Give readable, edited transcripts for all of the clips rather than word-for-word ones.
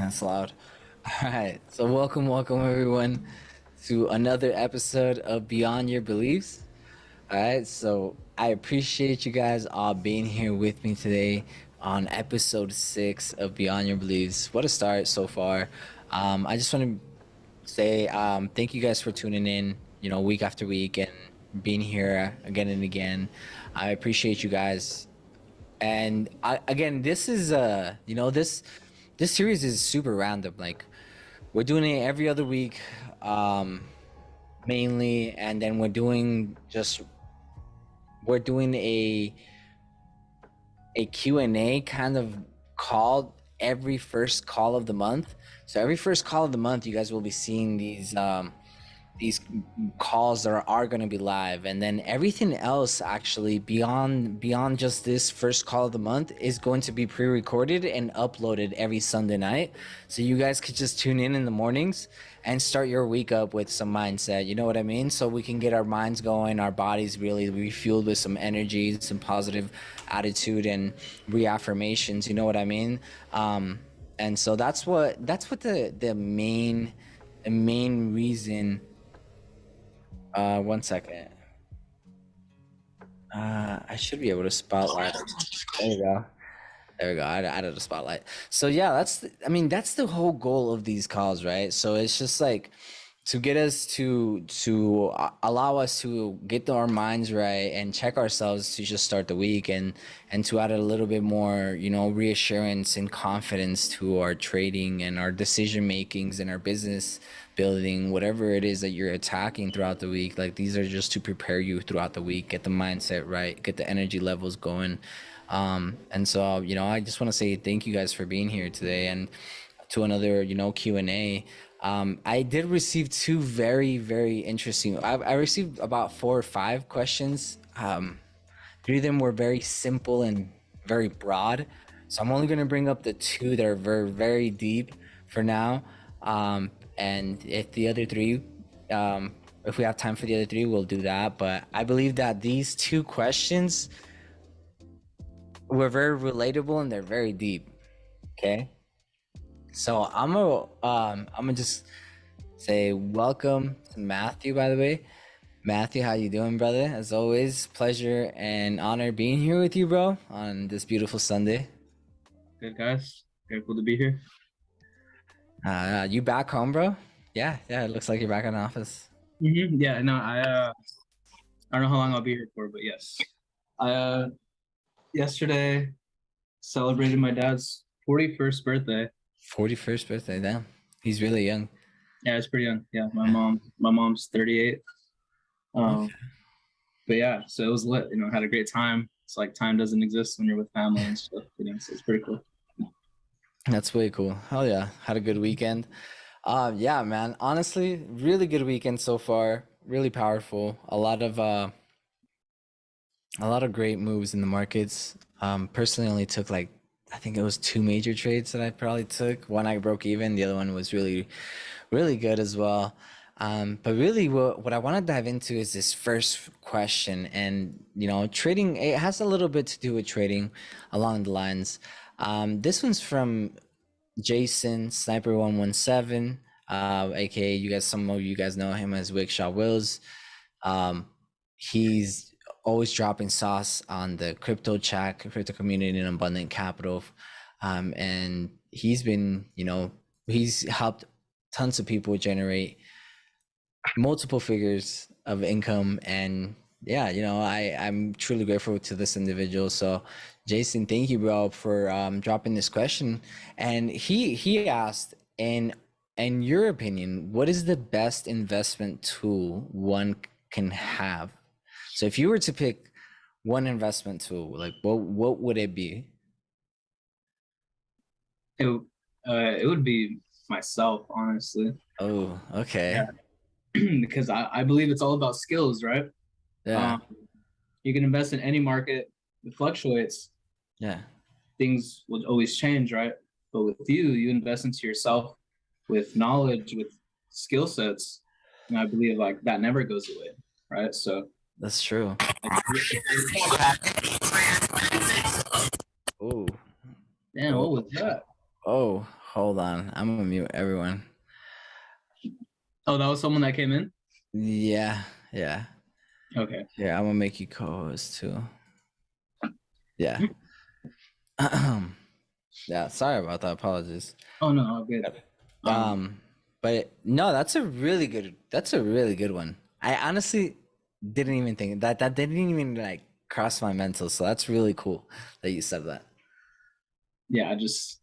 That's loud. All right. So welcome everyone to another episode of Beyond Your Beliefs. All right. So I appreciate you guys all being here with me today on episode 6 of Beyond Your Beliefs. What a start so far. I just want to say thank you guys for tuning in, week after week and being here again and again. I appreciate you guys. And again, this is this series is super random. Like we're doing it every other week, um, mainly, and then we're doing a Q&A kind of call every first call of the month. So every first call of the month, you guys will be seeing these calls that are going to be live, and then everything else actually beyond just this first call of the month is going to be pre-recorded and uploaded every Sunday night, so you guys could just tune in the mornings and start your week up with some mindset, you know what I mean, so we can get our minds going, our bodies really refueled with some energy, some positive attitude and reaffirmations, you know what I mean. And so that's what the main reason. One second. I should be able to spotlight. There we go. There we go. I added a spotlight. So yeah, that's the whole goal of these calls, right? So it's just like to get us to allow us to get our minds right and check ourselves to just start the week, and to add a little bit more, reassurance and confidence to our trading and our decision makings and our business building, whatever it is that you're attacking throughout the week. Like these are just to prepare you throughout the week, get the mindset right, get the energy levels going. And so, I just want to say thank you guys for being here today and to another, Q&A. I did receive two very, very interesting. I received about 4 or 5 questions. Three of them were very simple and very broad. So I'm only going to bring up the two that are very, very deep for now. And if the other three, if we have time for the other three, we'll do that. But I believe that these two questions were very relatable and they're very deep. Okay. So I'm gonna just say welcome to Matthew, by the way. Matthew, how you doing, brother? As always, pleasure and honor being here with you, bro, on this beautiful Sunday. Good, guys. Grateful to be here. You back home, bro? Yeah, it looks like you're back in the office. Yeah, no, I don't know how long I'll be here for, but yes. I yesterday celebrated my dad's 41st birthday. 41st birthday, damn. He's really young. Yeah, it's pretty young. Yeah, my mom's 38. Okay. But yeah, so it was lit. Had a great time. It's like time doesn't exist when you're with family and stuff. So it's pretty cool. That's way cool. Hell yeah. Had a good weekend. Yeah, man. Honestly, really good weekend so far. Really powerful. A lot of great moves in the markets. Personally only took like, I think it was 2 major trades that I probably took. One I broke even, the other one was really, really good as well. But really what I want to dive into is this first question. And, trading, it has a little bit to do with trading along the lines. This one's from Jason Sniper 117, aka some of you guys know him as Wickshaw Wills. He's always dropping sauce on the crypto chat, crypto community, and Abundant Capital, and he's been, he's helped tons of people generate multiple figures of income. And yeah, I'm truly grateful to this individual. So Jason, thank you, bro, for dropping this question. And he asked, in your opinion, what is the best investment tool one can have? So if you were to pick one investment tool, like what would it be? It would be myself, honestly. Oh, okay. Because I believe it's all about skills, right? Yeah. You can invest in any market. It fluctuates. Yeah. Things will always change, right? But with you invest into yourself with knowledge, with skill sets, and I believe like that never goes away, right? So That's true. Oh. damn, what was that? Oh, Hold on, I'm gonna mute everyone. Oh, that was someone that came in? Yeah, yeah, Okay. yeah. I'm gonna make you co-host too. Yeah. Yeah. Sorry about that. Apologies. Oh no, all good. But no, that's a really good. That's a really good one. I honestly didn't even think that. That didn't even like cross my mental. So that's really cool that you said that. Yeah, just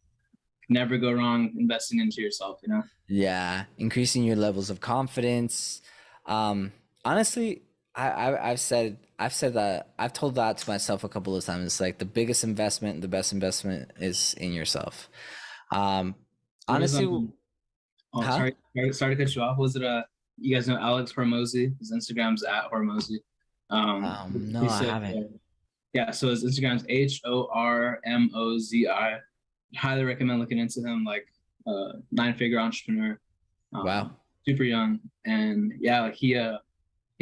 never go wrong investing into yourself, you know? Yeah, increasing your levels of confidence. Honestly, I've said that I've told that to myself a couple of times. It's like the biggest investment, the best investment is in yourself. Um, What is honestly, oh huh? sorry to cut you off. Was it you guys know Alex Hormozy? His Instagram's at Hormozy. No, He I said haven't. yeah, so his Instagram's HORMOZI. Highly recommend looking into him, like 9-figure entrepreneur, Wow. super young. And yeah, like he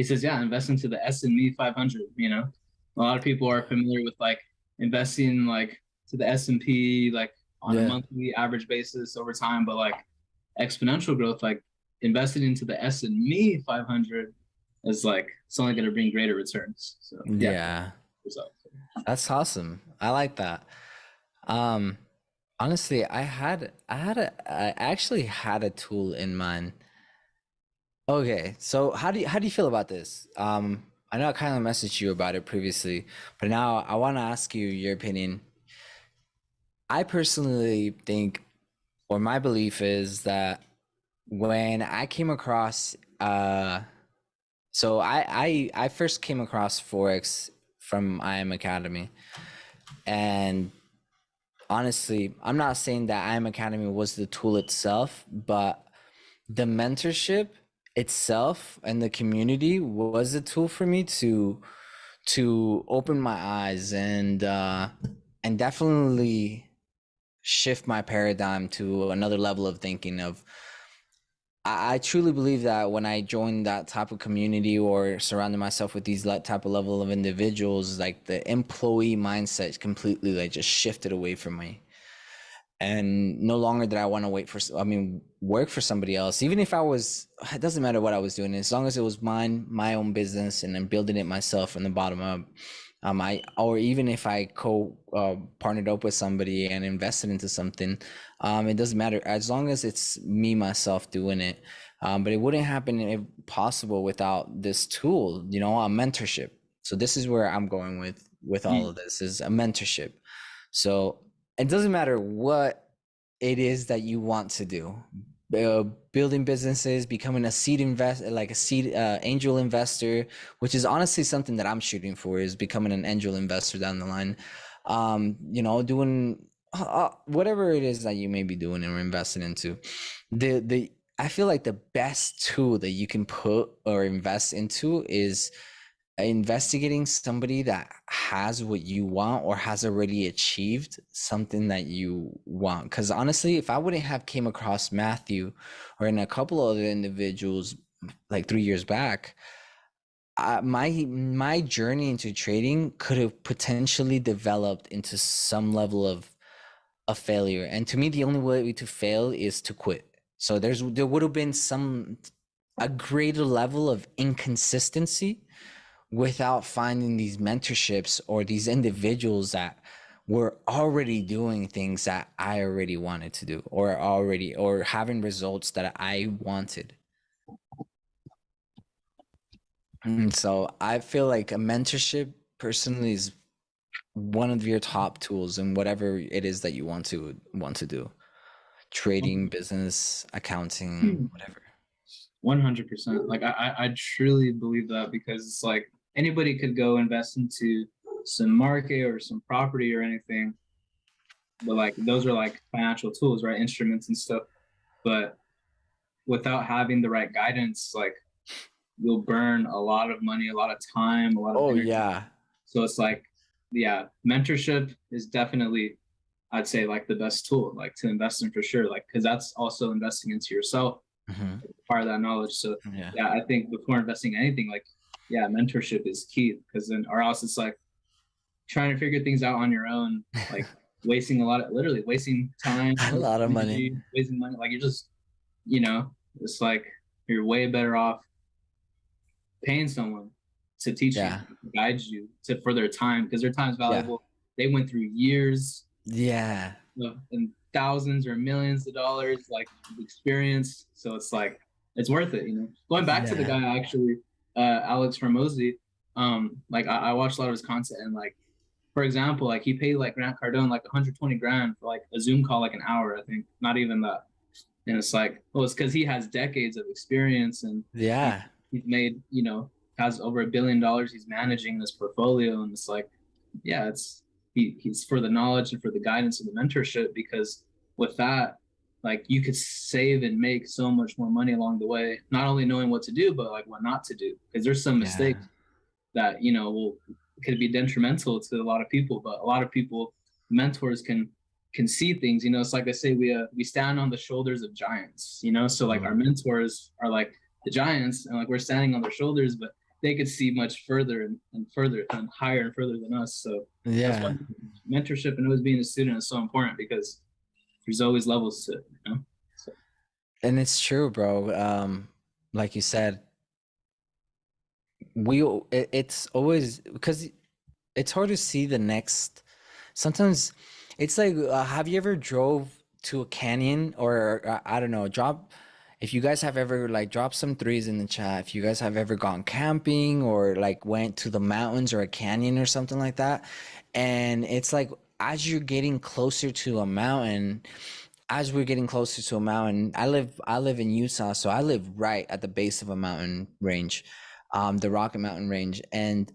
says, yeah, invest into the S&P 500, you know? A lot of people are familiar with like investing like to the S&P like on a Yeah. monthly average basis over time, but like exponential growth, like investing into the S&P 500 is like it's only going to bring greater returns. So yeah, Yeah. what's up? That's awesome. I like that. Um, honestly, I actually had a tool in mind. Okay, so how do you feel about this? I know I kind of messaged you about it previously, but now I want to ask you your opinion. I personally think, or my belief is that when I came across, so I first came across Forex from IM Academy, and honestly, I'm not saying that IM Academy was the tool itself, but the mentorship itself and the community was a tool for me to open my eyes and definitely shift my paradigm to another level of thinking of I truly believe that when I joined that type of community or surrounded myself with these type of level of individuals, like the employee mindset completely like just shifted away from me. And no longer did I want to work for somebody else. Even if it doesn't matter what I was doing, as long as it was my own business and I'm building it myself from the bottom up. Or even if I partnered up with somebody and invested into something, it doesn't matter as long as it's me myself doing it. But it wouldn't happen if possible without this tool, a mentorship. So this is where I'm going with all of this is a mentorship. So it doesn't matter what it is that you want to do. Building businesses, becoming a seed angel investor, which is honestly something that I'm shooting for, is becoming an angel investor down the line. Doing whatever it is that you may be doing and investing into. The I feel like the best tool that you can put or invest into is investigating somebody that has what you want or has already achieved something that you want. Because honestly, if I wouldn't have came across Matthew or in a couple of other individuals like 3 years back, my journey into trading could have potentially developed into some level of failure. And to me, the only way to fail is to quit. So there would have been a greater level of inconsistency without finding these mentorships or these individuals that were already doing things that I already wanted to do or having results that I wanted. And so I feel like a mentorship personally is one of your top tools in whatever it is that you want to do. Trading, business, accounting, whatever. 100%. Like I truly believe that because it's like anybody could go invest into some market or some property or anything, but like those are like financial tools, right? Instruments and stuff. But without having the right guidance, like you'll burn a lot of money, a lot of time, a lot of Oh energy. yeah. So it's like, yeah, mentorship is definitely, I'd say, like the best tool, like to invest in for sure. Like, because that's also investing into yourself, Hmm. part of that knowledge. So Yeah. yeah, I think before investing in anything, like, yeah, mentorship is key because then, or else it's like trying to figure things out on your own. Like wasting a lot of, literally wasting time, A lot of money. energy, wasting money. Like you're just, you know, it's like you're way better off paying someone to teach you, Yeah. guide you to for their time because their time is Yeah. valuable. They went through years Yeah. and thousands or millions of dollars like experience. So it's like it's worth it, you know. Going back to the Yeah. guy actually, Alex Hormozy, like I watched a lot of his content and like for example, like he paid like Grant Cardone like 120 grand for like a Zoom call like an hour, I think, not even that. And it's like, well, it's because he has decades of experience and Yeah. he's made, you know, has over $1 billion he's managing this portfolio. And it's like, yeah, it's he's for the knowledge and for the guidance and the mentorship because with that, like you could save and make so much more money along the way, not only knowing what to do, but like what not to do. Because there's some Yeah. mistakes that, you know, will could be detrimental to a lot of people, but a lot of people, mentors can see things, you know. It's like I say, we stand on the shoulders of giants, you know. So like our Mhm. mentors are like the giants and like we're standing on their shoulders, but they could see much further and further and higher and further than us. So that's why Yeah. mentorship and always being a student is so important because there's always levels to it, you know. So And it's true, bro. Like you said, it's always because it's hard to see the next. Sometimes it's like, have you ever drove to a canyon or I don't know, drop if you guys have ever like drop some threes in the chat, if you guys have ever gone camping or like went to the mountains or a canyon or something like that. And it's like as you're getting closer to a mountain, as we're getting closer to a mountain, I live in Utah, so I live right at the base of a mountain range, the Rocky Mountain Range. And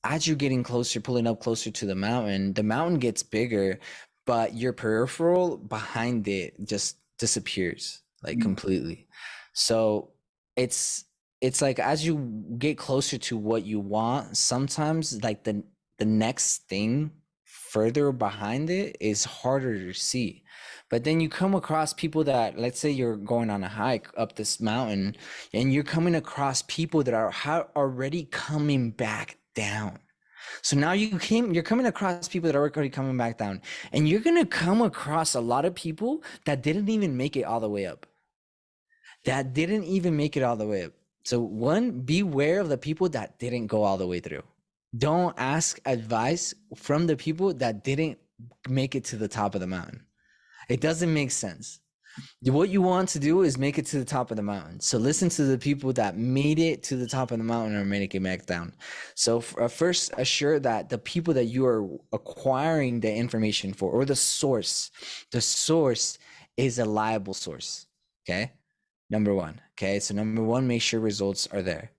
as you're getting closer, pulling up closer to the mountain gets bigger, but your peripheral behind it just disappears like mm, completely. So it's it's like as you get closer to what you want, sometimes like the next thing further behind it is harder to see. But then you come across people that, let's say you're going on a hike up this mountain and you're coming across people that are already coming back down. So now you're coming across people that are already coming back down, and you're gonna come across a lot of people that didn't even make it all the way up. That didn't even make it all the way up. So one, beware of the people that didn't go all the way through. Don't ask advice from the people that didn't make it to the top of the mountain. It doesn't make sense. What you want to do is make it to the top of the mountain. So listen to the people that made it to the top of the mountain or made it back down. So first assure that the people that you are acquiring the information for or the source is a reliable source. Okay. Number one. Okay. So number one, make sure results are there.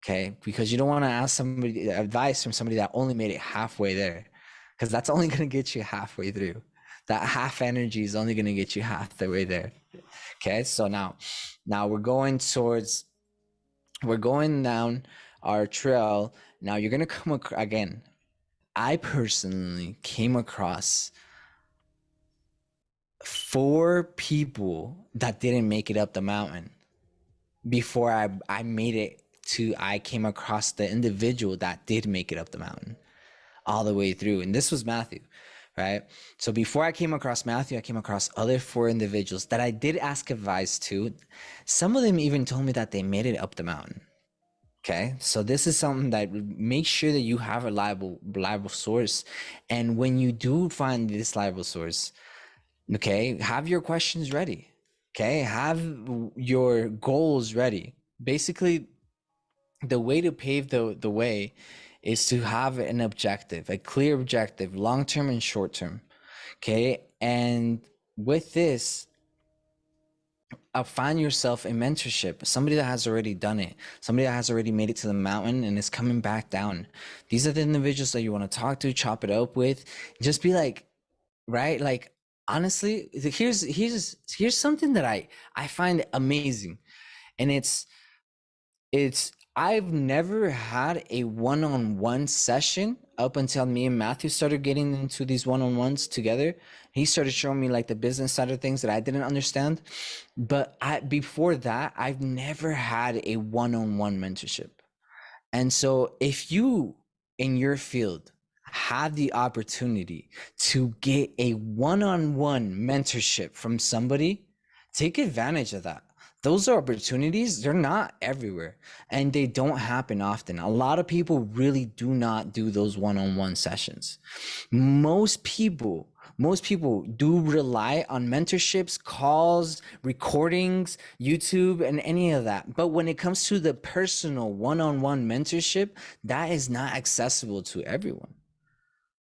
Okay. Because you don't want to ask somebody advice from somebody that only made it halfway there, because that's only going to get you halfway through. That half energy is only going to get you half the way there. Okay, so now we're going down our trail. Now you're gonna come again. I personally came across 4 people that didn't make it up the mountain before I made it to. I came across the individual that did make it up the mountain all the way through, and this was Matthew, right? So before I came across Matthew, I came across other 4 individuals that I did ask advice to. Some of them even told me that they made it up the mountain. Okay, so this is something that make sure that you have a reliable source, and when you do find this reliable source, okay, have your questions ready. Okay, have your goals ready. Basically, the way to pave the way is to have an objective, a clear objective, long term and short term. Okay, and with this, find yourself a mentorship, somebody that has already done it, somebody that has already made it to the mountain and is coming back down. These are the individuals that you want to talk to, chop it up with. Just be like, right? Like honestly, here's something that I find amazing, and it's I've never had a one-on-one session up until me and Matthew started getting into these one-on-ones together. He started showing me like the business side of things that I didn't understand. But before that, I've never had a one-on-one mentorship. And so if you in your field have the opportunity to get a one-on-one mentorship from somebody, take advantage of that. Those are opportunities. They're not everywhere and they don't happen often. A lot of people really do not do those one-on-one sessions. Most people do rely on mentorships, calls, recordings, YouTube, and any of that. But when it comes to the personal one-on-one mentorship, that is not accessible to everyone.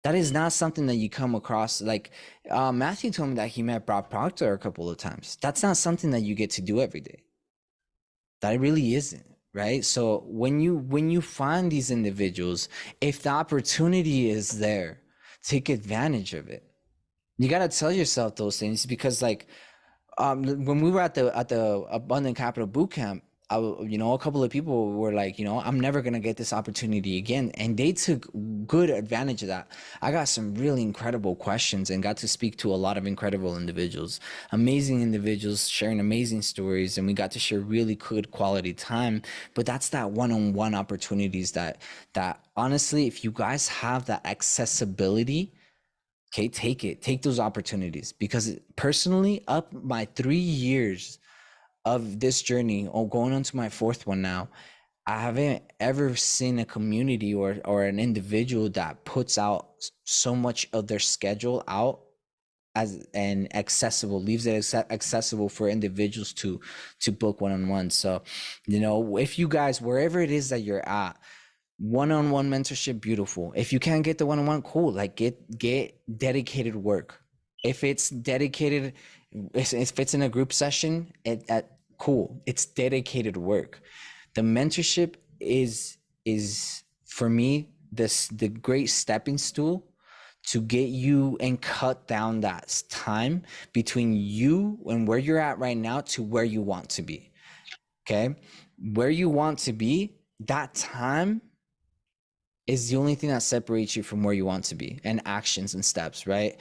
That is not something that you come across. Like Matthew told me that he met Bob Proctor a couple of times. That's not something that you get to do every day. That really isn't, right? So when you find these individuals, if the opportunity is there, take advantage of it. You got to tell yourself those things, because like when we were at the Abundant Capital Bootcamp, a couple of people were like, I'm never gonna get this opportunity again, and they took good advantage of that. I got some really incredible questions and got to speak to a lot of incredible individuals, amazing individuals sharing amazing stories, and we got to share really good quality time. But that's that one-on-one opportunities that honestly, if you guys have that accessibility, okay, take those opportunities. Because personally, up my 3 years of this journey, going on to my fourth one now, I haven't ever seen a community or an individual that puts out so much of their schedule out as and accessible, leaves it accessible for individuals to book one-on-one. So, if you guys, wherever it is that you're at, one-on-one mentorship, beautiful. If you can't get the one-on-one, cool. Like get dedicated work. If it's dedicated, if it's in a group session, cool. It's dedicated work. The mentorship is for me the great stepping stool to get you and cut down that time between you and where you're at right now to where you want to be. Okay, where you want to be, that time is the only thing that separates you from where you want to be, and actions and steps, right?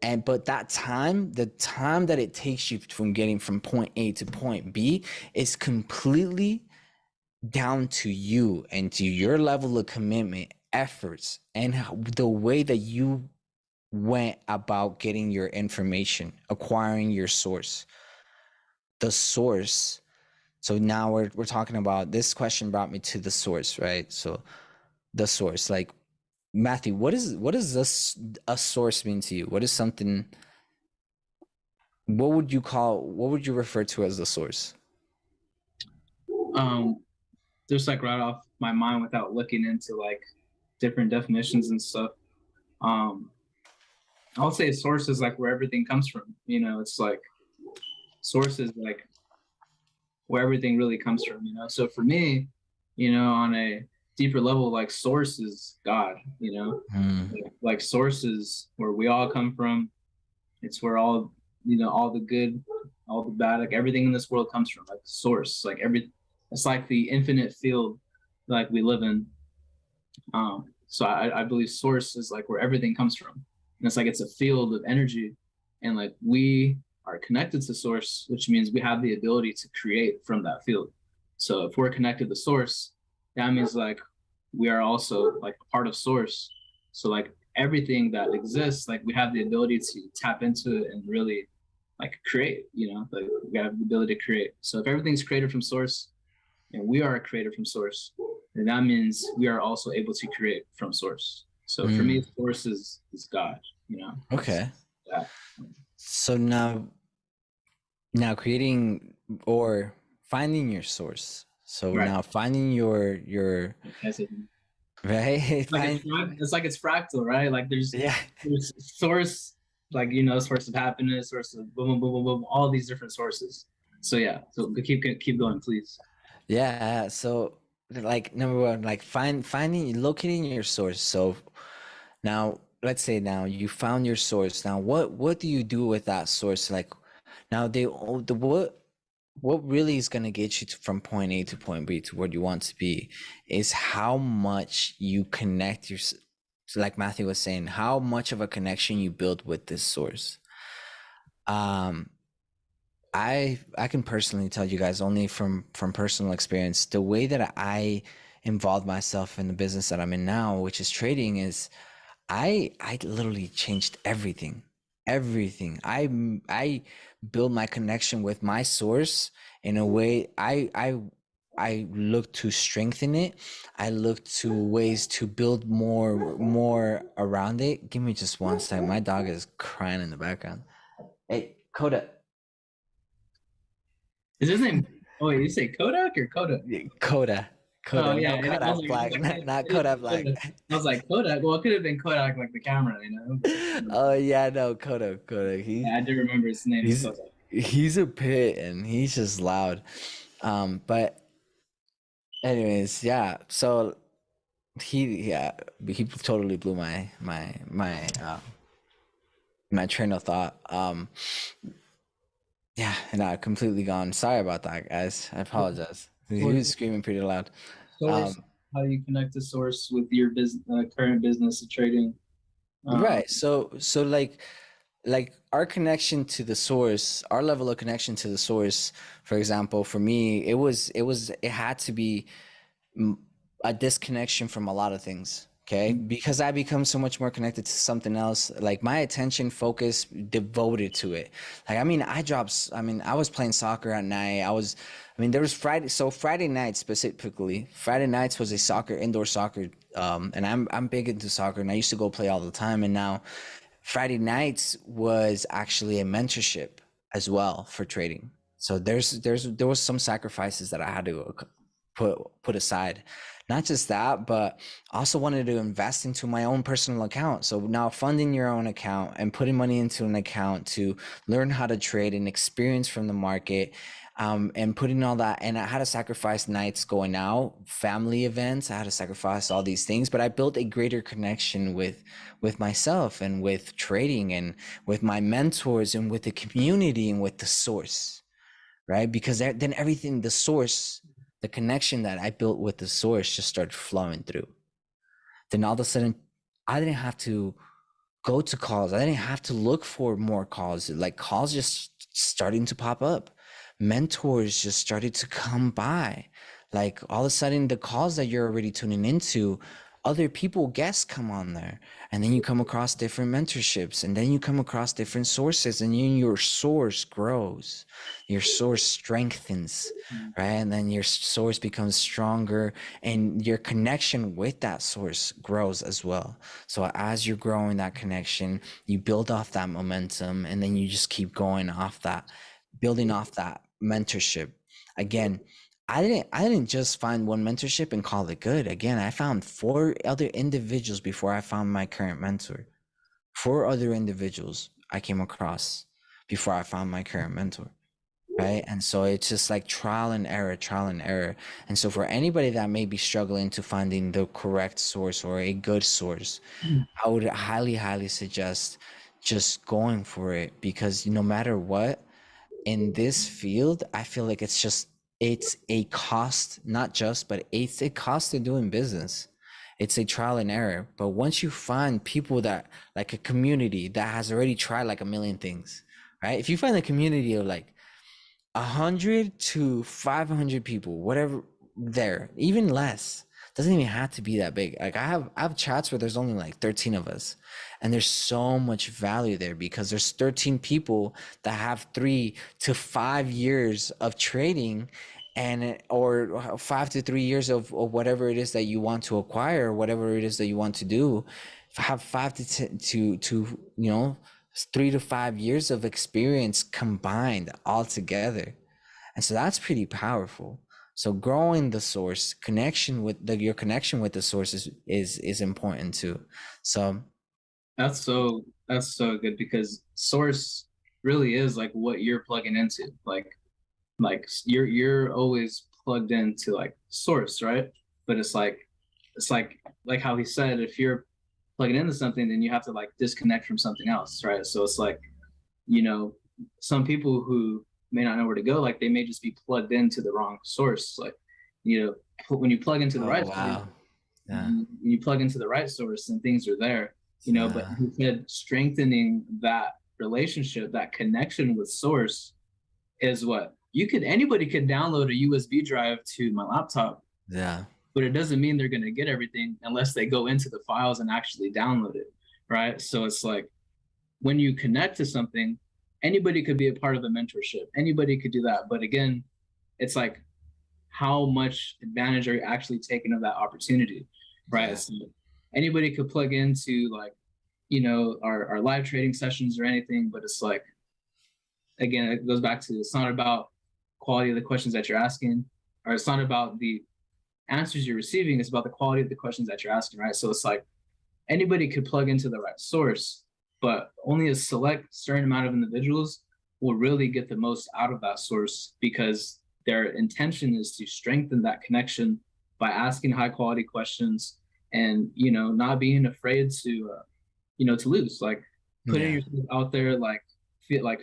But that time, the time that it takes you from getting from point A to point B, is completely down to you and to your level of commitment, efforts, and the way that you went about getting your information, acquiring your source. The source. So now we're talking about, this question brought me to the source, right? So the source, like, Matthew, what does this a source mean to you? What is something, what would you refer to as the source? Just like right off my mind without looking into like different definitions and stuff. I'll say source is like where everything comes from. It's like source is like where everything really comes from. So for me, on a deeper level, like source is God. Like source is where we all come from. It's where all all the good, all the bad, like everything in this world comes from. Like source, like it's like the infinite field like we live in. So I believe source is like where everything comes from, and it's like it's a field of energy, and like we are connected to source, which means we have the ability to create from that field. So if we're connected to source, that means like we are also like a part of source. So like everything that exists, like we have the ability to tap into it and really like create, like we have the ability to create. So if everything's created from source and we are created from source, then that means we are also able to create from source. So for me, source is God, Okay. Yeah. So now creating or finding your source. So right. Now finding your right. It's like it's fractal, right? Like there's source, like source of happiness, source of boom, boom, boom, boom, boom, all these different sources. So yeah, so keep going, please. Yeah. So like number one, like locating your source. So now let's say now you found your source. Now what do you do with that source? Like now what really is going to get you from point A to point B to where you want to be is how much you connect yourself. So like Matthew was saying, how much of a connection you build with this source. I can personally tell you guys, only from personal experience, the way that I involved myself in the business that I'm in now, which is trading, is I literally changed everything. Everything. I build my connection with my source in a way I look to strengthen it. I look to ways to build more around it. Give me just one second. My dog is crying in the background. Hey, Coda. Is his name? Oh wait, you say Kodak or Kodak? Yeah, Coda. Oh Coda. yeah, No I was Kodak like, Black. Not it Kodak is Black. Kodak. I was like Kodak. Well, it could have been Kodak, like the camera, you know. Oh yeah, no, Coda. Coda. Yeah, I do remember his name is He's Kodak. he's a pit and he's just loud. But anyways, yeah. So yeah, he totally blew my train of thought. Yeah, and I completely gone. Sorry about that, guys. I apologize. He was screaming pretty loud. Source, Um, how you connect the source with your business, current business of trading. Um, right. So like our connection to the source, our level of connection to the source, for example, for me, it had to be a disconnection from a lot of things. Okay, because I become so much more connected to something else. Like my attention focus devoted to it. Like I mean I was playing soccer at night. There was Friday. So Friday night specifically, Friday nights was a indoor soccer. And I'm big into soccer, and I used to go play all the time. And now Friday nights was actually a mentorship as well for trading. So there was some sacrifices that I had to put aside. Not just that, but I also wanted to invest into my own personal account. So now funding your own account and putting money into an account to learn how to trade and experience from the market, and putting all that. And I had to sacrifice nights going out, family events. I had to sacrifice all these things, but I built a greater connection with myself and with trading and with my mentors and with the community and with the source, right? Because then everything, the source, the connection that I built with the source just started flowing through. Then all of a sudden, I didn't have to go to calls. I didn't have to look for more calls. Like calls just starting to pop up. Mentors just started to come by. Like all of a sudden, the calls that you're already tuning into, other people, guests come on there. And then you come across different mentorships, and then you come across different sources, and your source grows, your source strengthens, right? And then your source becomes stronger, and your connection with that source grows as well. So as you're growing that connection, you build off that momentum, and then you just keep going off that, building off that mentorship. Again, I didn't just find one mentorship and call it good. Again, I found four other individuals before I found my current mentor. Four other individuals I came across before I found my current mentor. Right. And so it's just like trial and error, trial and error. And so for anybody that may be struggling to finding the correct source or a good source, I would highly, highly suggest just going for it, because no matter what, in this field, I feel like it's a cost, not just, but it's a cost of doing business. It's a trial and error. But once you find people that, like a community that has already tried like a million things, right? If you find a community of like 100 to 500 people, whatever, there, even less, doesn't even have to be that big. Like I have chats where there's only like 13 of us, and there's so much value there because there's 13 people that have 3 to 5 years of trading, and or 5 to 3 years of whatever it is that you want to acquire, whatever it is that you want to do. Have 5 to 10 to 3 to 5 years of experience combined all together. And so that's pretty powerful. So growing the source, your connection with the source is important too. So that's so good because source really is like what you're plugging into. Like you're always plugged into like source, right? But it's like how he said, if you're plugging into something, then you have to like disconnect from something else, right? So it's like, you know, some people who may not know where to go, like they may just be plugged into the wrong source. Like, when you plug into the oh right source, wow. Yeah. you plug into the right source and things are there, but Yeah. he said strengthening that relationship, that connection with source is what anybody could download a USB drive to my laptop, Yeah. but it doesn't mean they're going to get everything unless they go into the files and actually download it. right? So it's like when you connect to something, anybody could be a part of a mentorship, anybody could do that. But again, it's like how much advantage are you actually taking of that opportunity, right? Yeah. So anybody could plug into like, our live trading sessions or anything, but it's like, again, it goes back to, it's not about quality of the questions that you're asking, or it's not about the answers you're receiving, it's about the quality of the questions that you're asking, right? So it's like anybody could plug into the right source, but only a select certain amount of individuals will really get the most out of that source, because their intention is to strengthen that connection by asking high quality questions, and not being afraid to lose, like putting Yeah. yourself out there, like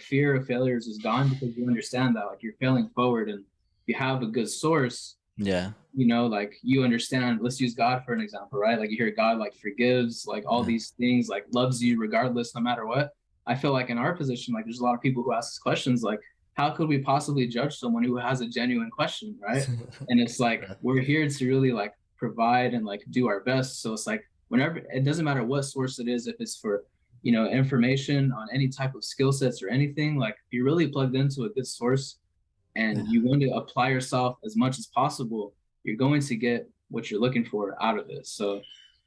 fear of failures is gone, because you understand that like you're failing forward, and you have a good source. Yeah. Like you understand, let's use God for an example, right? Like you hear God like forgives, like all Yeah. these things, like loves you regardless, no matter what. I feel like in our position, like there's a lot of people who ask us questions like, how could we possibly judge someone who has a genuine question, right? And it's like Yeah. we're here to really like provide and like do our best. So it's like whenever, it doesn't matter what source it is, if it's for information on any type of skill sets or anything, like if you're really plugged into a good source and Yeah. you want to apply yourself as much as possible, you're going to get what you're looking for out of it. So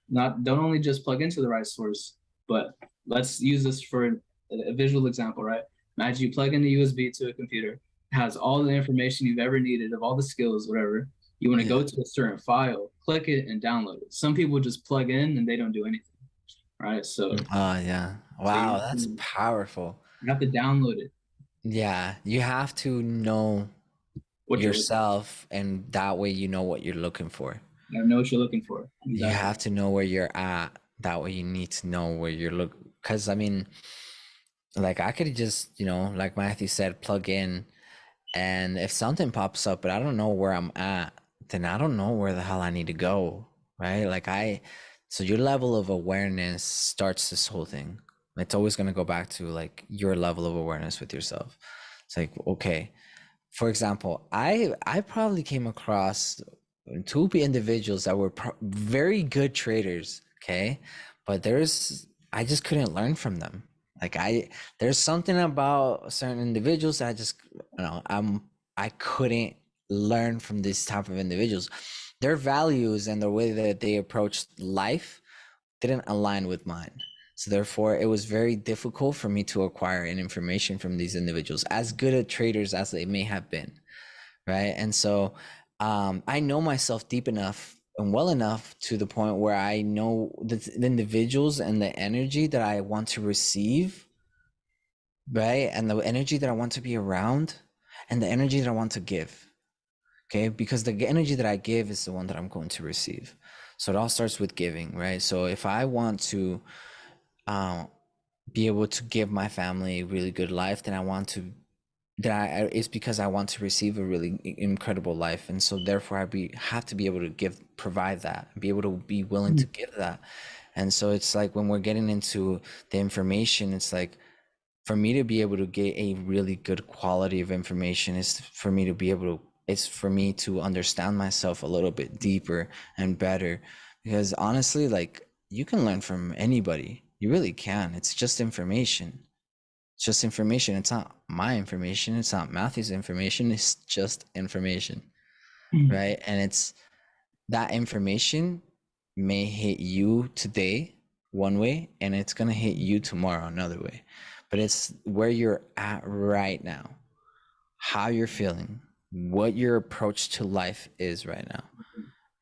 not don't only just plug into the right source, but let's use this for a visual example, right? Imagine you plug in the USB to a computer, it has all the information you've ever needed of all the skills, whatever. You want to Yeah. go to a certain file, click it and download it. Some people just plug in and they don't do anything, right? So Oh, yeah. so Wow, that's powerful. you have to download it, Yeah, you have to know what you're looking yourself, and that way you know what you're looking for. know what you're looking for. You Exactly. have to know where you're at. That way you need to know where you're look. Because I mean, like I could just, like Matthew said, plug in, and if something pops up, but I don't know where I'm at, then I don't know where the hell I need to go, right? So your level of awareness starts this whole thing. It's always going to go back to like your level of awareness with yourself. It's like, okay, for example, I probably came across two individuals that were very good traders, okay, but I just couldn't learn from them. Like there's something about certain individuals that I just, I couldn't learn from this type of individuals. Their values and the way that they approached life didn't align with mine. So therefore, it was very difficult for me to acquire any information from these individuals, as good at traders as they may have been, right? And so I know myself deep enough and well enough to the point where I know the individuals and the energy that I want to receive, right? And the energy that I want to be around, and the energy that I want to give. Okay, because the energy that I give is the one that I'm going to receive. So it all starts with giving, right? So if I want to be able to give my family a really good life, then I want to it's because I want to receive a really incredible life, and so therefore have to be able to provide that, be able to be willing to for. give that. And so it's like when we're getting into the information, it's like for me to be able to get a really good quality of information is for me to be able to it's for me to understand myself a little bit deeper and better, because honestly, like, you can learn from anybody, you really can. It's just information. It's just information. It's not my information, it's not Matthew's information, it's just information, right? And it's that information may hit you today one way, and it's going to hit you tomorrow another way, but it's where you're at right now, how you're feeling, what your approach to life is right now.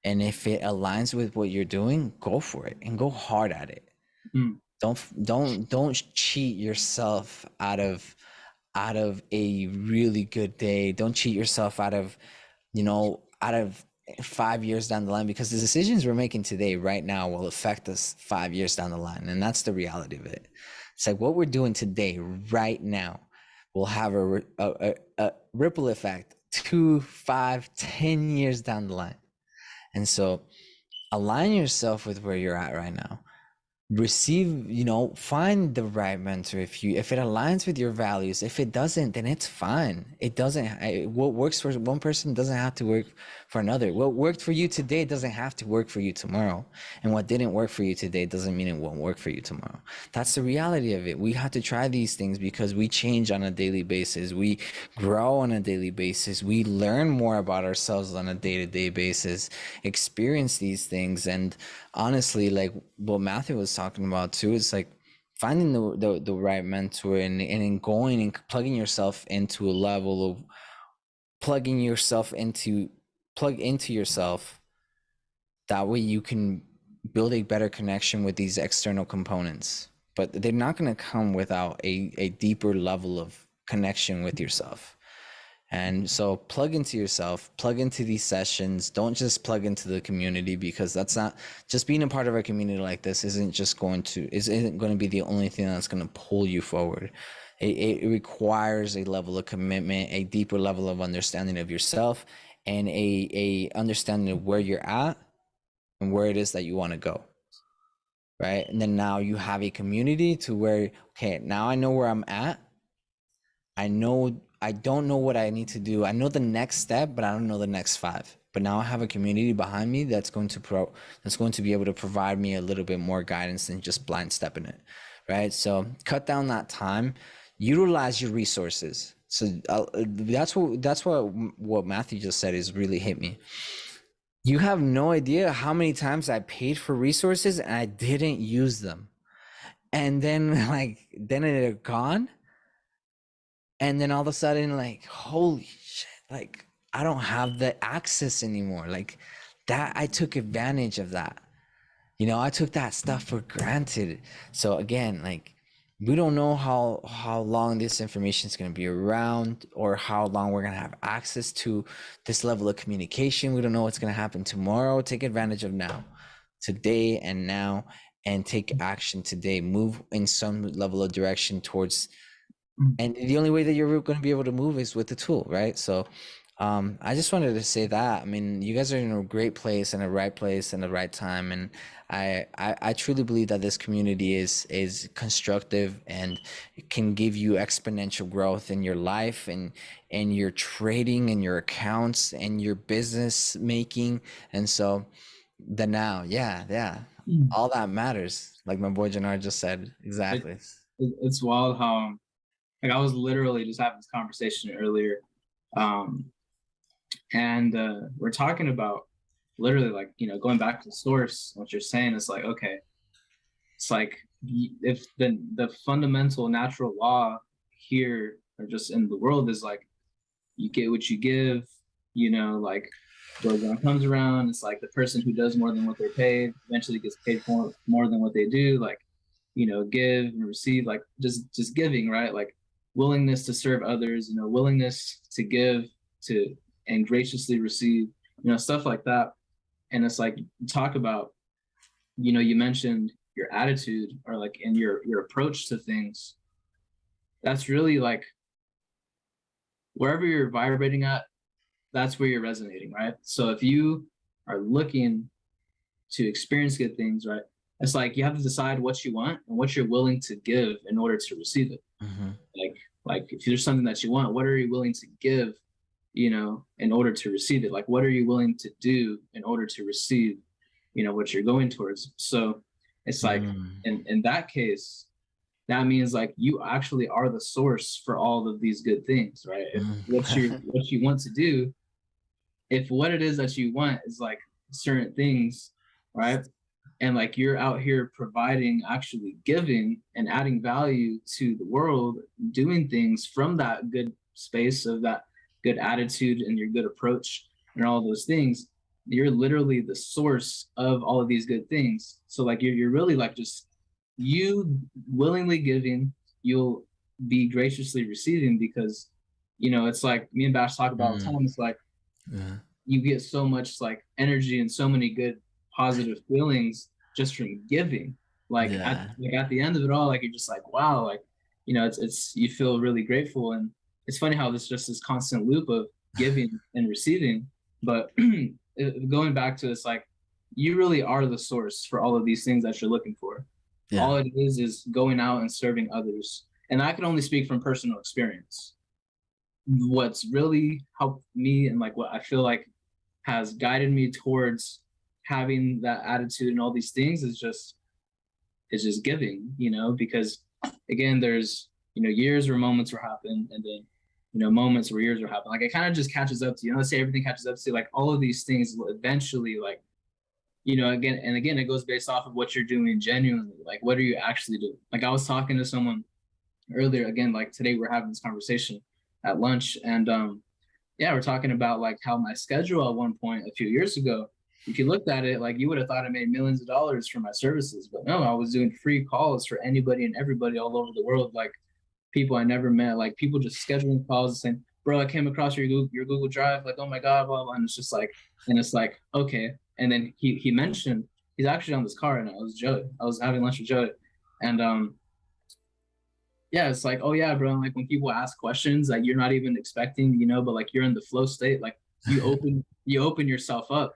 And if it aligns with what you're doing, go for it and go hard at it. Mm. Don't cheat yourself out of a really good day. Don't cheat yourself out of, out of 5 years down the line, because the decisions we're making today, right now, will affect us 5 years down the line. And that's the reality of it. It's like what we're doing today, right now, will have a ripple effect 2, 5, 10 years down the line. And so align yourself with where you're at right now. Receive, find the right mentor if it aligns with your values. If it doesn't, then it's fine. It doesn't, what works for one person doesn't have to work for another. What worked for you today doesn't have to work for you tomorrow. And what didn't work for you today doesn't mean it won't work for you tomorrow. That's the reality of it. We have to try these things because we change on a daily basis. We grow on a daily basis. We learn more about ourselves on a day-to-day basis, experience these things. And honestly, like what Matthew was talking about too, is like finding the right mentor and going and plugging yourself into a level of plug into yourself. That way you can build a better connection with these external components, but they're not going to come without a deeper level of connection with yourself. And so plug into yourself, plug into these sessions. Don't just plug into the community, because that's not just being a part of a community like this isn't going to be the only thing that's going to pull you forward. It requires a level of commitment, a deeper level of understanding of yourself, and a understanding of where you're at and where it is that you want to go. Right. And then now you have a community to where, okay, now I know where I'm at. I don't know what I need to do. I know the next step, but I don't know the next 5. But now I have a community behind me that's going to be able to provide me a little bit more guidance than just blind stepping it. Right. So cut down that time, utilize your resources. So that's what Matthew just said is really hit me. You have no idea how many times I paid for resources and I didn't use them. And then they're gone. And then all of a sudden, like, holy shit, like I don't have the access anymore. Like that, I took advantage of that. I took that stuff for granted. So again, like, we don't know how long this information is going to be around, or how long we're going to have access to this level of communication. We don't know what's going to happen tomorrow. Take advantage of now, today and now, and take action today. Move in some level of direction towards, and the only way that you're going to be able to move is with the tool, right? So I just wanted to say that. I mean, you guys are in a great place and a right place and the right time, and I truly believe that this community is constructive and can give you exponential growth in your life and your trading and your accounts and your business making. And so the now, yeah, all that matters. Like my boy Jannar just said, exactly. It's wild how, like, I was literally just having this conversation earlier. And we're talking about literally, like, going back to the source. What you're saying is like, okay, it's like if the fundamental natural law here, or just in the world, is like you get what you give. Like when it comes around, it's like the person who does more than what they're paid eventually gets paid more than what they do. Like, give and receive, like just giving, right? Like willingness to serve others, willingness to give to and graciously receive, stuff like that. And it's like, talk about, you mentioned your attitude, or like in your approach to things. That's really like wherever you're vibrating at, that's where you're resonating, right? So if you are looking to experience good things, right, it's like you have to decide what you want and what you're willing to give in order to receive it. Mm-hmm. Like if there's something that you want, what are you willing to give, in order to receive it? Like, what are you willing to do in order to receive, what you're going towards? So it's like, in that case, that means like you actually are the source for all of these good things, right? If what you want to do, if what it is that you want is like certain things, right? And like you're out here providing, actually giving and adding value to the world, doing things from that good space of that good attitude and your good approach and all those things, you're literally the source of all of these good things. So like you're really like just you willingly giving, you'll be graciously receiving, because it's like me and Bash talk about all the time. It's like you get so much like energy and so many good positive feelings just from giving. Like at the end of it all, like you're just like, wow, like it's you feel really grateful. And it's funny how there's just this constant loop of giving and receiving. But going back to, it's like you really are the source for all of these things that you're looking for. All it is going out and serving others. And I can only speak from personal experience. What's really helped me, and like what I feel like has guided me towards having that attitude and all these things is just giving, because again, there's, years where moments will happen, and then, moments where years will happen. Like it kind of just catches up to you. Let's say everything catches up to you, like all of these things will eventually, like, again and again, it goes based off of what you're doing genuinely. Like, what are you actually doing? Like I was talking to someone earlier, again, like today we're having this conversation at lunch, and yeah, we're talking about like how my schedule at one point a few years ago, if you looked at it, like you would have thought I made millions of dollars for my services, but no, I was doing free calls for anybody and everybody all over the world, like people I never met, like people just scheduling calls and saying, "Bro, I came across your Google Drive, like, oh my God, blah blah," and it's just like, okay. And then he mentioned he's actually on this car, and it was Joey. I was having lunch with Joey, and yeah, it's like, oh yeah, bro. Like when people ask questions like you're not even expecting, but like you're in the flow state, like you open yourself up,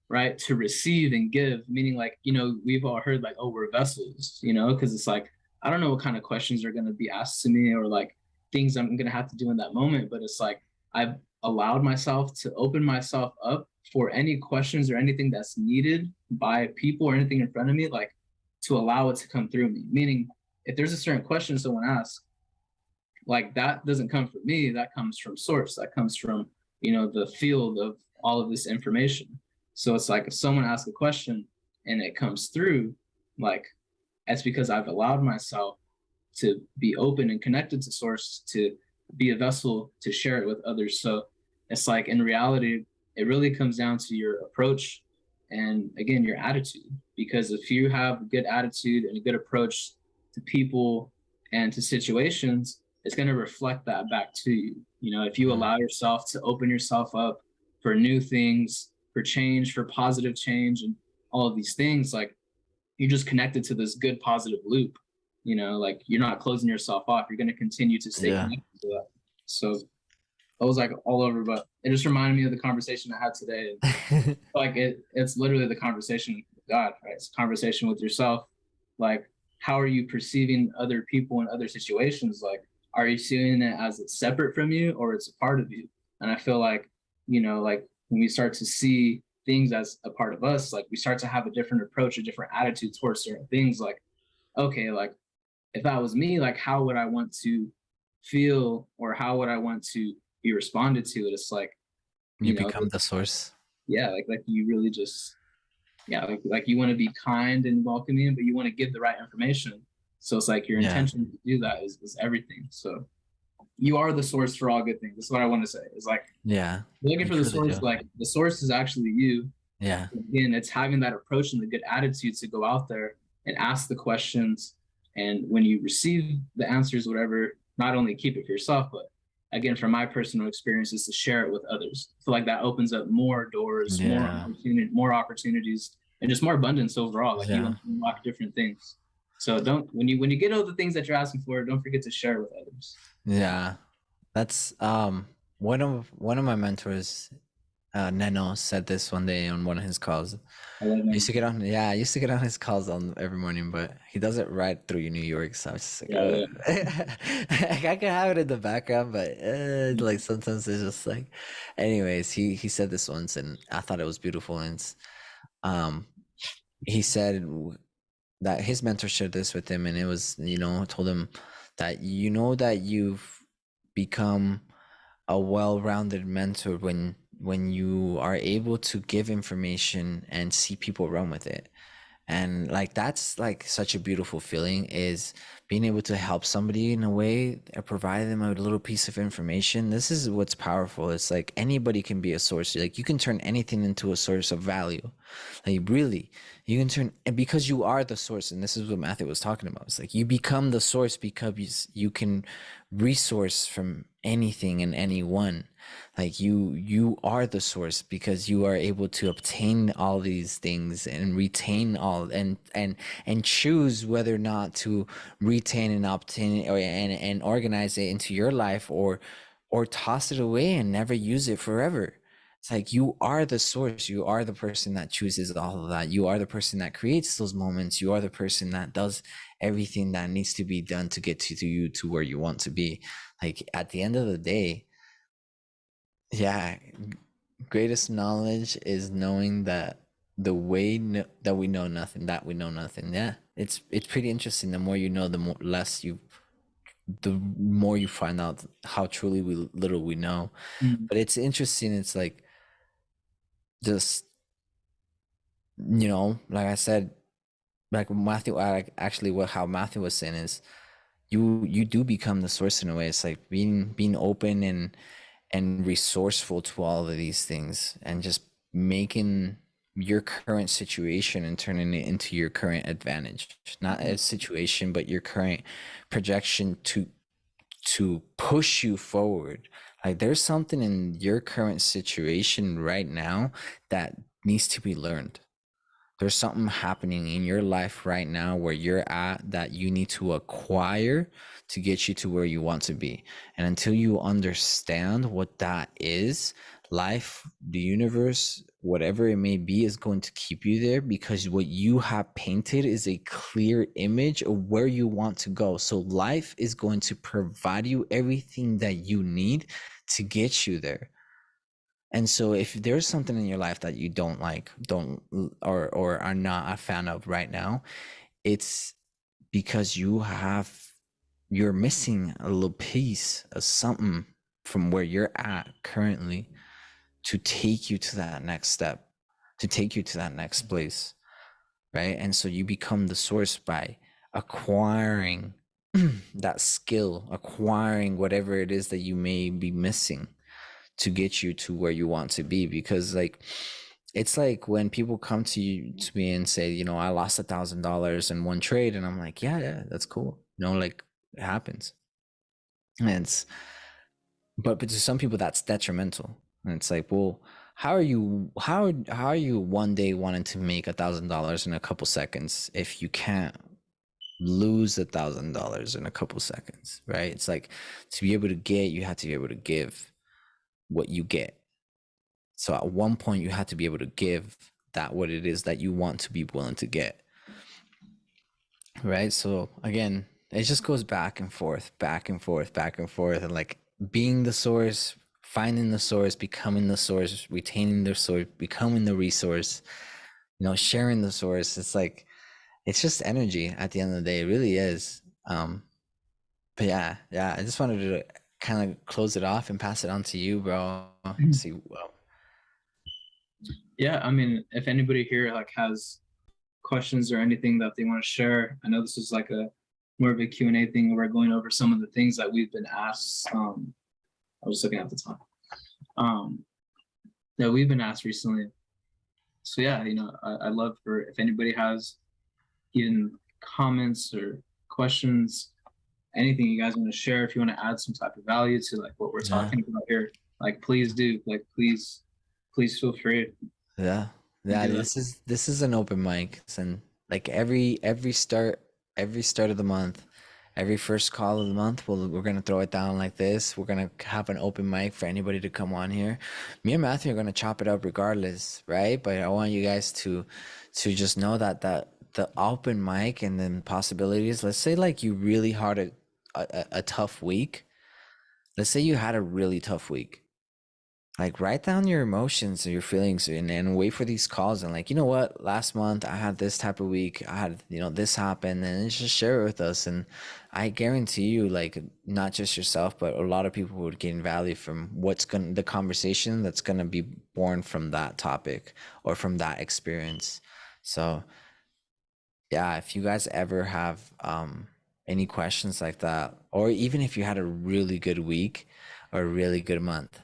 right, to receive and give. Meaning like, we've all heard like, oh, we're vessels, because it's like, I don't know what kind of questions are gonna be asked to me, or like things I'm gonna have to do in that moment. But it's like I've allowed myself to open myself up for any questions or anything that's needed by people or anything in front of me, like to allow it to come through me. Meaning if there's a certain question someone asks, like that doesn't come from me, that comes from source, that comes from, the field of all of this information. So it's like if someone asks a question and it comes through, like that's because I've allowed myself to be open and connected to source, to be a vessel to share it with others. So it's like in reality, it really comes down to your approach and again your attitude. Because if you have a good attitude and a good approach to people and to situations, it's going to reflect that back to you. If you allow yourself to open yourself up for new things, for change, for positive change, and all of these things, like you're just connected to this good positive loop. Like you're not closing yourself off. You're going to continue to stay connected to that. So I was like all over, but it just reminded me of the conversation I had today. Like it's literally the conversation with God, right? It's a conversation with yourself. Like, how are you perceiving other people in other situations? Like, are you seeing it as it's separate from you or it's a part of you? And I feel like, like when we start to see things as a part of us, like we start to have a different approach, a different attitude towards certain things. Like, okay, like if that was me, like how would I want to feel, or how would I want to be responded to? It's like, You become the source. yeah, like you really just, yeah, like you want to be kind and welcoming, but you want to give the right information. So it's like your intention to do that is everything. So you are the source for all good things. That's what I want to say. It's like, looking for the source, like the source is actually you. Yeah. Again, it's having that approach and the good attitude to go out there and ask the questions. And when you receive the answers, whatever, not only keep it for yourself, but again, from my personal experiences, to share it with others. I feel like that opens up more doors, more opportunities, and just more abundance overall. Like you unlock different things. So when you get all the things that you're asking for, don't forget to share with others. Yeah, that's one of my mentors, Neno, said this one day on one of his calls. I love I used to get on his calls on every morning, but he does it right through New York, so I was just like, I can have it in the background, but like sometimes it's just like, anyways, he said this once, and I thought it was beautiful, and he said that his mentor shared this with him, and it was, told him that that you've become a well-rounded mentor when you are able to give information and see people run with it. And like that's like such a beautiful feeling, is being able to help somebody in a way or provide them a little piece of information. This is what's powerful. It's like anybody can be a source. Like you can turn anything into a source of value. Like really, you can turn, and because you are the source, and this is what Matthew was talking about. It's like you become the source because you can resource from anything and anyone. Like you are the source because you are able to obtain all these things and retain all and choose whether or not to retain and obtain it, or and organize it into your life, or toss it away and never use it forever. It's like you are the source. You are the person that chooses all of that. You are the person that creates those moments. You are the person that does everything that needs to be done to get to you to where you want to be. Like at the end of the day, yeah, greatest knowledge is knowing that the way that we know nothing, that we know nothing. Yeah, it's pretty interesting. The more you know, the more you find out how truly little we know. Mm. But it's interesting. It's like just, like I said, like Matthew, actually what how Matthew was saying is you do become the source in a way. It's like being open and resourceful to all of these things, and just making your current situation and turning it into your current advantage, not a situation but your current projection to push you forward. Like there's something in your current situation right now that needs to be learned. There's something happening in your life right now where you're at that you need to acquire to get you to where you want to be. And until you understand what that is, life, the universe, whatever it may be, is going to keep you there, because what you have painted is a clear image of where you want to go. So life is going to provide you everything that you need to get you there. And so if there's something in your life that you don't like, don't or are not a fan of right now, it's because you're missing a little piece of something from where you're at currently to take you to that next step, to take you to that next place, right? And so you become the source by acquiring that skill, acquiring whatever it is that you may be missing to get you to where you want to be. Because like it's like when people come to me and say, I lost $1,000 in one trade, and I'm like, yeah, that's cool, like it happens. And it's but to some people that's detrimental. And it's like, well, how are you one day wanting to make $1,000 in a couple seconds if you can't lose $1,000 in a couple seconds, right? It's like, to be able to get, you have to be able to give what you get. So at one point you have to be able to give that what it is that you want to be willing to get. Right? So again, it just goes back and forth, back and forth, back and forth, and like being the source, finding the source, becoming the source, retaining the source, becoming the resource, sharing the source. It's like it's just energy at the end of the day. It really is. But yeah, I just wanted to kind of close it off and pass it on to you, bro. See, well, Yeah, I mean, if anybody here like has questions or anything that they want to share, I know this is like a more of a Q&A thing where we're going over some of the things that we've been asked. I was looking at the time. That we've been asked recently. So yeah, I'd love for if anybody has even comments or questions, anything you guys want to share, if you want to add some type of value to like what we're yeah. talking about here, like please do. Like please feel free Yeah. to Yeah, do that. this is an open mic. And like every start of the month, every first call of the month, we're gonna throw it down like this. We're gonna have an open mic for anybody to come on here. Me and Matthew are gonna chop it up regardless, right? But I want you guys to just know that the open mic and then possibilities. Let's say like you really had a tough week. Let's say you had a really tough week, like write down your emotions or your feelings, and wait for these calls, and like, you know what, last month I had this type of week, I had, this happened, and just share it with us. And I guarantee you, like, not just yourself but a lot of people would gain value from the conversation that's gonna be born from that topic or from that experience. So yeah, if you guys ever have any questions like that, or even if you had a really good week or a really good month,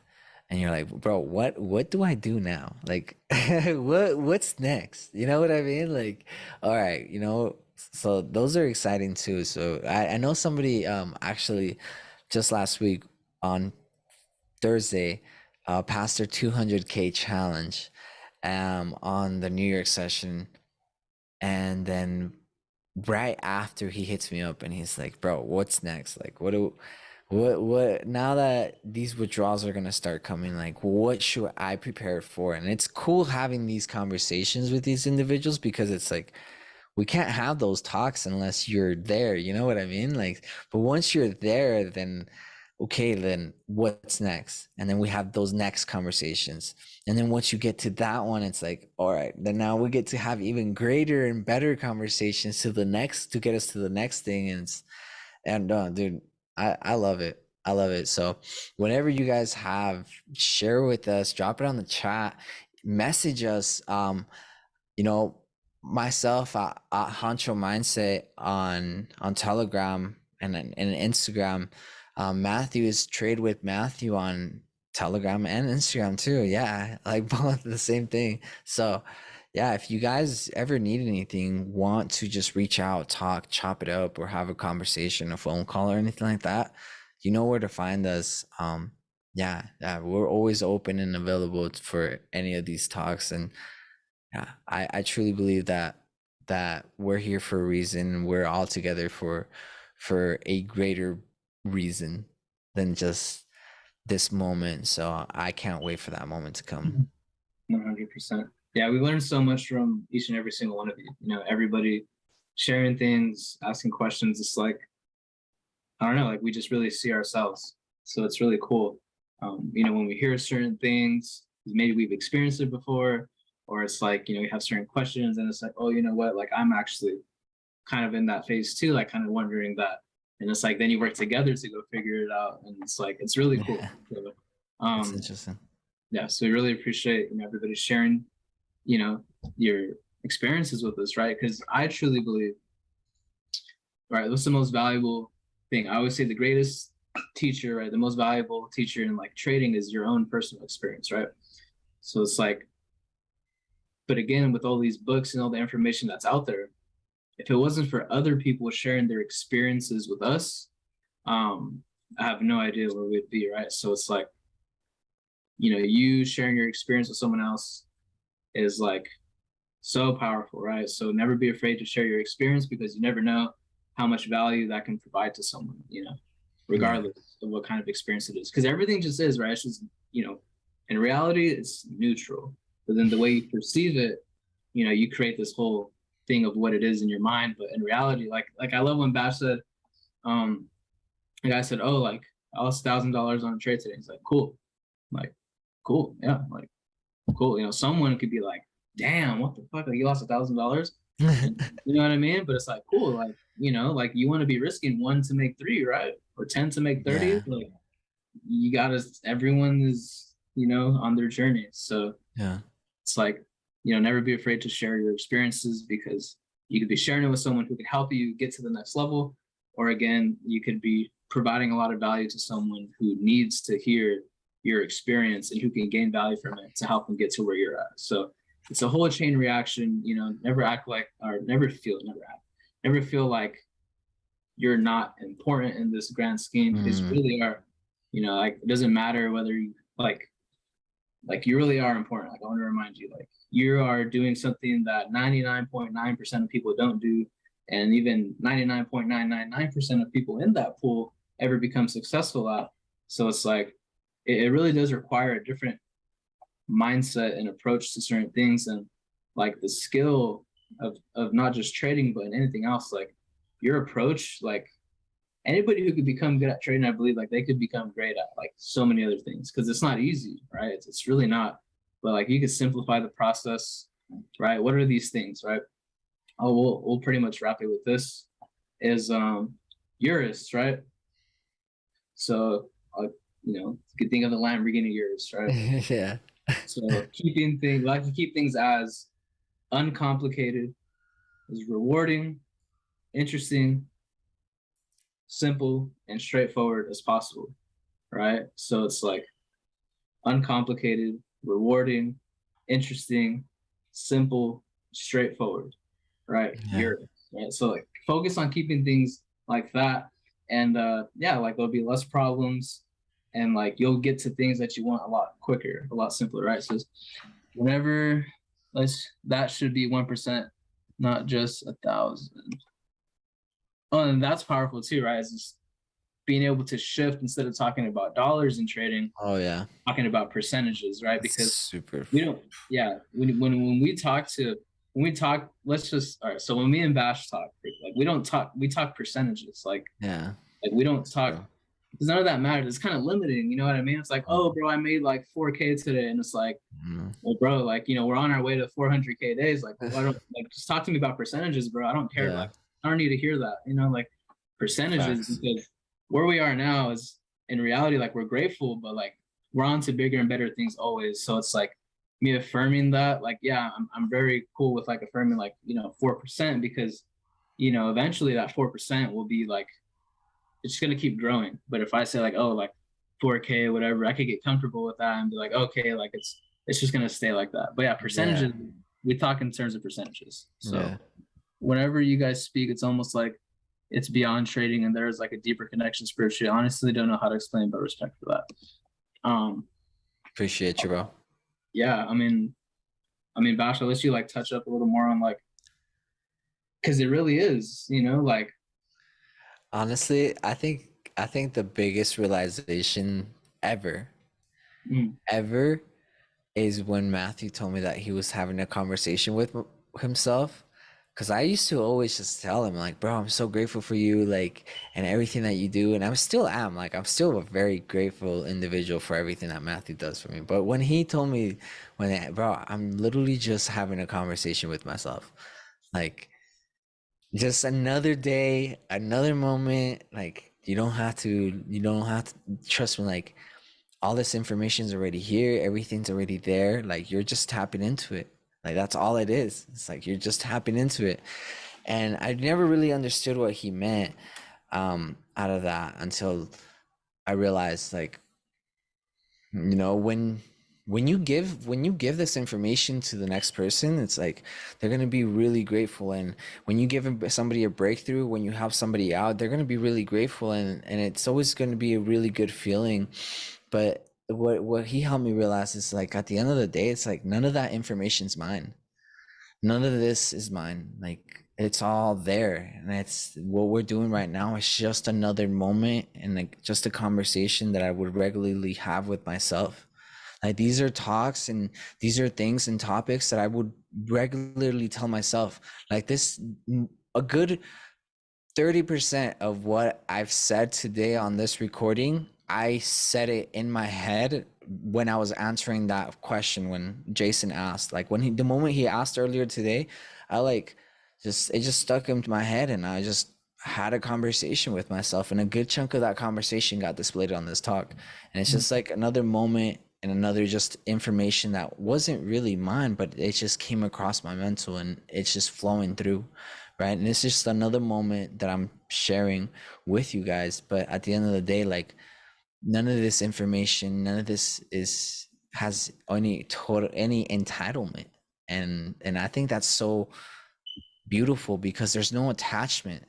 and you're like, bro, what do I do now? Like, what's next? You know what I mean? Like, all right, so those are exciting too. So I know somebody actually just last week on Thursday passed their 200K challenge on the New York session. And then right after, he hits me up and he's like, bro, what's next? Like, what now that these withdrawals are gonna start coming, like what should I prepare for? And it's cool having these conversations with these individuals, because it's like we can't have those talks unless you're there, you know what I mean? Like, but once you're there, then okay, then what's next? And then we have those next conversations. And then once you get to that one, it's like, all right, then now we get to have even greater and better conversations to the next, to get us to the next thing. And dude, I love it. I love it. So whenever you guys have, share with us, drop it on the chat, message us. You know, myself at Honcho Mindset on Telegram and Instagram. Matthew is Trade with Matthew on Telegram and Instagram too. Yeah, like both the same thing. So yeah, if you guys ever need anything, want to just reach out, talk, chop it up, or have a conversation, a phone call or anything like that, you know where to find us. Yeah, we're always open and available for any of these talks. And yeah, I truly believe that we're here for a reason. We're all together for a greater reason than just this moment. So I can't wait for that moment to come. 100%. Yeah, we learned so much from each and every single one of you. You know, everybody sharing things, asking questions. It's like, I don't know, like we just really see ourselves. So it's really cool. You know, when we hear certain things, maybe we've experienced it before, or it's like, you know, we have certain questions and it's like, oh, you know what, like I'm actually kind of in that phase too, like kind of wondering that. And it's like, then you work together to go figure it out. And it's like, it's really cool. Yeah, that's Um, interesting. yeah, so we really appreciate, you know, everybody sharing, you know, your experiences with us, right? Because I truly believe, right, what's the most valuable thing? I always say the greatest teacher, right? The most valuable teacher in like trading is your own personal experience, right? So it's like, but again, with all these books and all the information that's out there, if it wasn't for other people sharing their experiences with us, I have no idea where we'd be, right? So it's like, you know, you sharing your experience with someone else is like so powerful, right? So never be afraid to share your experience because you never know how much value that can provide to someone, you know, regardless of what kind of experience it is. Because everything just is, right? It's just, you know, in reality, it's neutral. But then the way you perceive it, you know, you create this whole thing of what it is in your mind. But in reality, like I love when Bash said, the guy said, oh, like I lost $1,000 on a trade today. He's like, cool. I'm like, cool, yeah, like cool. You know, someone could be like, damn, what the fuck? Like you lost $1,000. Yeah. You know what I mean? But it's like cool, like, you know, like you want to be risking 1 to make 3, right? Or 10 to make 30. Yeah. Like you gotta, everyone is, you know, on their journey. So Yeah. it's like, you know, never be afraid to share your experiences because you could be sharing it with someone who could help you get to the next level. Or again, you could be providing a lot of value to someone who needs to hear your experience and who can gain value from it to help them get to where you're at. So it's a whole chain reaction, you know, never act like, or never feel like you're not important in this grand scheme because you really are, you know, like it doesn't matter whether you like you really are important. Like I want to remind you, like you are doing something that 99.9% of people don't do. And even 99.999% of people in that pool ever become successful at. So it's like, it really does require a different mindset and approach to certain things. And like the skill of not just trading, but in anything else, like your approach, like anybody who could become good at trading, I believe like they could become great at like so many other things because it's not easy, right? It's really not. But like you could simplify the process, right? What are these things, right? Oh, we'll pretty much wrap it with this is Urus, right? So you know, you could think of the Lamborghini Urus, right? Yeah. So keeping things, like to keep things as uncomplicated, as rewarding, interesting, simple, and straightforward as possible, right? So it's like uncomplicated, rewarding, interesting, simple, straightforward, right? Yeah. Right. So like focus on keeping things like that, and yeah, like there'll be less problems, and like you'll get to things that you want a lot quicker, a lot simpler, right? So whenever that should be 1%, not just 1,000. Oh, and that's powerful too, right? It's just being able to shift instead of talking about dollars in trading, Oh yeah. talking about percentages, right? That's Because super. we don't, yeah, when we talk, let's just, all right, so when me and Bash talk, like we don't talk, we talk percentages, like Yeah. we don't talk True. because none of that matters. It's kind of limiting, you know what I mean? It's like, oh, bro, I made like 4K today, and it's like, Mhm. well, bro, like, you know, we're on our way to 400K days. Like, why don't like just talk to me about percentages, bro? I don't care. Yeah, Like, I don't need to hear that, you know, like percentages, facts. because where we are now is in reality, like we're grateful, but like we're on to bigger and better things always. So it's like me affirming that, like, yeah, I'm very cool with like affirming like, you know, 4%, because, you know, eventually that 4% will be like, it's gonna keep growing. But if I say like, oh, like 4K, whatever, I could get comfortable with that and be like, okay, like it's just gonna stay like that. But yeah, Yeah, percentages, we talk in terms of percentages. yeah. So whenever you guys speak, it's almost like it's beyond trading and there's like a deeper connection spiritually. I honestly don't know how to explain, but respect for that. Um, Appreciate you, bro. yeah, I mean, Bash, I'll let you like touch up a little more on like, because it really is, you know, like, Honestly, I think the biggest realization ever, mm, ever is when Matthew told me that he was having a conversation with himself. Because I used to always just tell him, like, bro, I'm so grateful for you, like, and everything that you do. And I still am, like, I'm still a very grateful individual for everything that Matthew does for me. But when he told me, bro, I'm literally just having a conversation with myself. Like, just another day, another moment. Like, you don't have to trust me. Like, all this information's already here, everything's already there. Like, you're just tapping into it. Like, that's all it is. It's like you're just tapping into it. And I never really understood what he meant out of that until I realized, like, when you give this information to the next person, it's like they're going to be really grateful. And when you give somebody a breakthrough, when you help somebody out, they're going to be really grateful, and it's always going to be a really good feeling. But what he helped me realize is, like, at the end of the day, it's like none of that information's mine. None of this is mine. Like, it's all there, and it's what we're doing right now is just another moment and, like, just a conversation that I would regularly have with myself. Like, these are talks and these are things and topics that I would regularly tell myself. Like, this, a good 30% of what I've said today on this recording, I said it in my head when I was answering that question when Jason asked. Like, the moment he asked earlier today, I like just it just stuck into my head, and I just had a conversation with myself, and a good chunk of that conversation got displayed on this talk. And it's just like another moment and another just information that wasn't really mine, but it just came across my mental, and it's just flowing through, right? And it's just another moment that I'm sharing with you guys. But at the end of the day, like, none of this information, none of this has any entitlement. And I think that's so beautiful, because there's no attachment.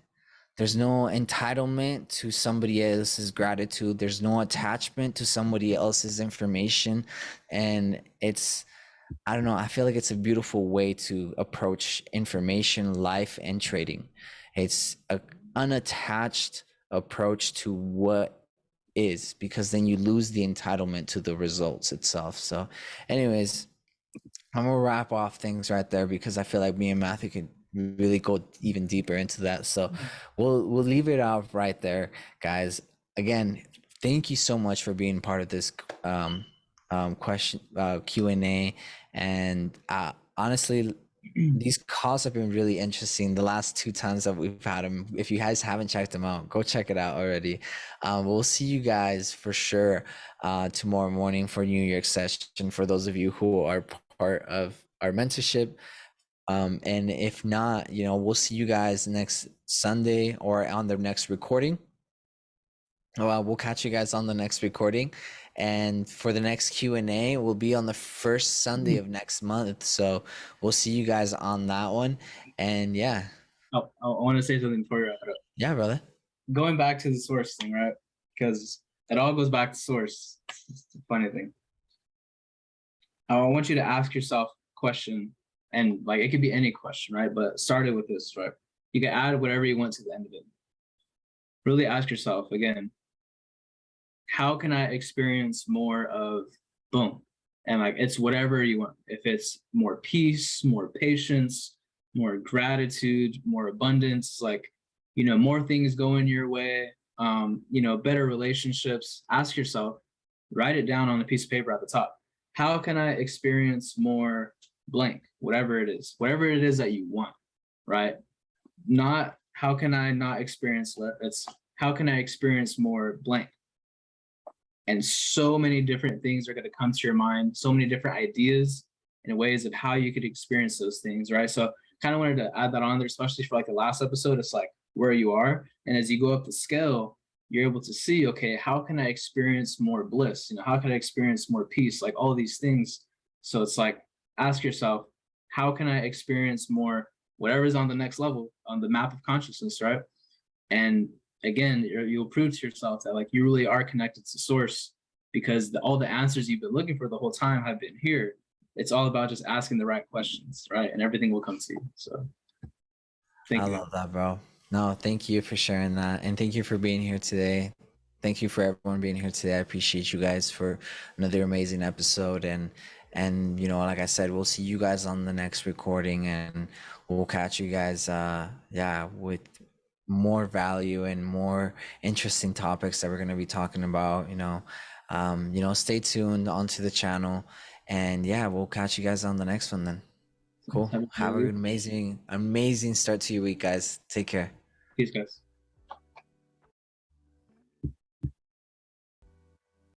There's no entitlement to somebody else's gratitude. There's no attachment to somebody else's information. And I don't know, I feel like it's a beautiful way to approach information, life, and trading. It's a unattached approach to what is, because then you lose the entitlement to the results itself. So, anyways, I'm gonna wrap off things right there, because I feel like me and Matthew could really go even deeper into that. So we'll leave it out right there, guys. Again, thank you so much for being part of this question Q&A. And honestly, these calls have been really interesting the last two times that we've had them. If you guys haven't checked them out, go check it out already. We'll see you guys for sure tomorrow morning for New York session, for those of you who are part of our mentorship. And if not, we'll see you guys next Sunday or on the next recording. Well, we'll catch you guys on the next recording, and for the next Q&A, we'll be on the first Sunday of next month. So we'll see you guys on that one. And yeah, Oh, I want to say something before you wrap it up. yeah, brother. Going back to the source thing, right? Because it all goes back to source. It's a funny thing. I want you to ask yourself a question, and like it could be any question, right? But started with this, right? You can add whatever you want to the end of it. Really ask yourself again, how can I experience more of boom? And like it's whatever you want. If it's more peace, more patience, more gratitude, more abundance, like more things going your way, better relationships, ask yourself, write it down on a piece of paper at the top. How can I experience more blank, whatever it is that you want, right? Not how can I not experience it's how can I experience more blank? And so many different things are going to come to your mind, so many different ideas and ways of how you could experience those things, right? So kind of wanted to add that on there, especially for like the last episode. It's like where you are. And as you go up the scale, you're able to see, okay, how can I experience more bliss? How can I experience more peace? Like all these things. So it's like, ask yourself, how can I experience more, whatever is on the next level on the map of consciousness, right? And again, you'll prove to yourself that like you really are connected to source, because all the answers you've been looking for the whole time have been here. It's all about just asking the right questions, right? And everything will come to you. So thank I you. love that, bro. No, thank you for sharing that. And thank you for being here today. Thank you for everyone being here today. I appreciate you guys for another amazing episode. And like I said, we'll see you guys on the next recording, and we'll catch you guys with more value and more interesting topics that we're going to be talking about. Stay tuned onto the channel, and yeah, we'll catch you guys on the next one then. Cool. Have an amazing start to your week, guys. Take care. Peace, guys.